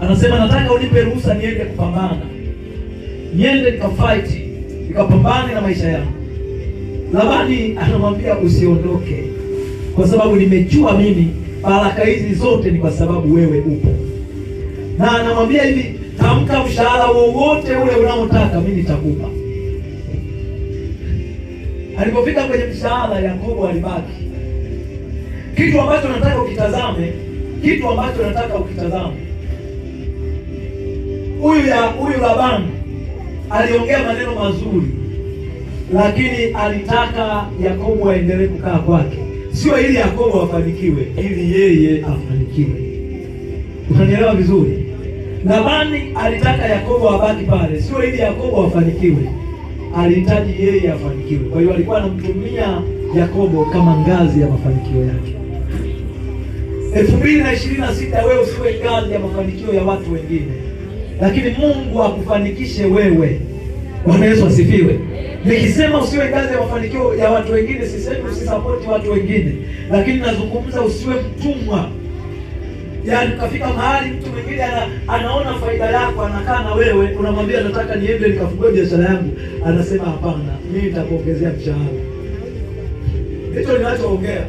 Anasema nataka unipe ruhusa niende kupambana, niende nikafight, nikapambane na maisha yangu. Labani anamwambia usiondoke, kwa sababu nimejua mimi baraka hizi zote ni kwa sababu wewe upo. Na anamwambia hivi, tamka mshahara wowote ule unaotaka mimi nitakupa. Alipofika kwenye mshahara, Yakobo alibaki. Kitu ambacho nataka ukitazame, huyu Labani aliongea maneno mazuri, lakini alitaka Yakobo aendelee kukaa kwake, sio ili Yakobo afanikiwe, ili yeye afanikiwe. Unanielewa vizuri? Labani alitaka Yakobo abaki pale, sio ili Yakobo afanikiwe, alihitaji yeye afanikiwe. Kwa hiyo alikuwa anamtumia Yakobo kama ngazi ya mafanikio yake. 2026 wewe usiwe ngazi ya mafanikio ya watu wengine, lakini Mungu akufanikishe wewe. Bwana Yesu asifiwe. Nikisema usiwe ngazi ya mafanikio ya watu wengine, sisemi usisapoti watu wengine, lakini nazungumza usiwe mtumwa. Yaani kafika mahali mtu mwingine anaona faida yako, anakaa na wewe, unamwambia nataka niende nikafungue biashara yangu, anasema hapana, mimi nitakuongezea mshahara. Hicho ninachoongea.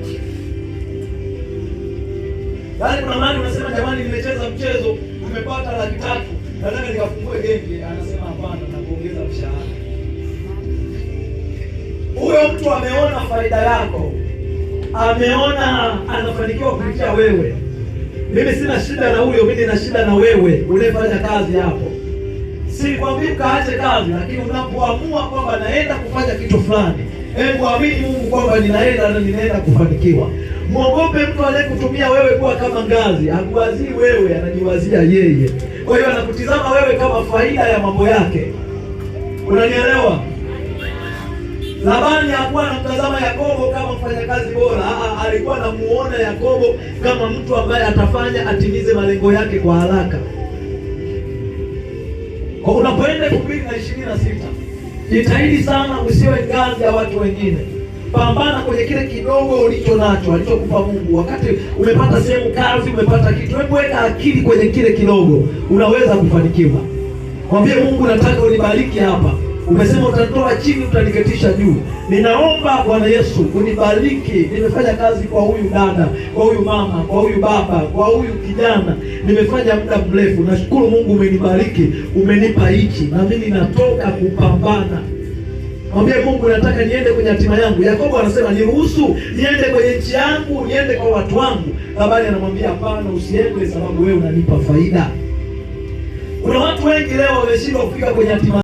Yaani kuna mahali unasema jamani, nimecheza mchezo, nimepata 300,000, nataka nikafungue genge, anasema hapana, nakuongeza mshahara. Huyo mtu ameona faida yako, ameona anafanikiwa kupitia wewe. Mimi sina shida na huyo, mimi nina shida na wewe unayefanya kazi hapo. Sikwambii kaache kazi, lakini unapoamua kwamba naenda kufanya kitu fulani, hebu amini Mungu kwamba ninaenda kufanikiwa. Muogope mtu anayekutumia wewe kuwa kama ngazi. Hakuwazii wewe, anajiwazia yeye. Kwa hiyo anakutizama wewe kama faida ya mambo yake. Unanielewa? Labani hakuwa anamtazama Yakobo kama mfanyakazi bora. Alikuwa anamuona Yakobo kama mtu ambaye atafanya atimize malengo yake kwa haraka. Kwa unapoenda 2026, jitahidi sana usiwe ngazi ya watu wengine. Pambana kwenye kile kidogo ulicho nacho, alichokupa Mungu. Wakati umepata sehemu kazi, umepata kitu, hebu weka akili kwenye kile kidogo, unaweza kufanikiwa. Mwambie Mungu, nataka unibariki hapa. Umesema utatoa chini, utaniketisha juu. Ninaomba Bwana Yesu unibariki. Nimefanya kazi kwa huyu dada, kwa huyu mama, kwa huyu baba, kwa huyu kijana, nimefanya muda mrefu. Nashukuru Mungu, umenibariki, umenipa hichi, na mimi natoka kupambana. Mwambie Mungu, nataka niende kwenye hatima yangu. Yakobo anasema niruhusu niende kwenye nchi yangu, niende kwa watu wangu. Labani anamwambia hapana, usiende, sababu wewe unanipa faida. Kuna watu wengi leo wameshindwa kufika kwenye hatima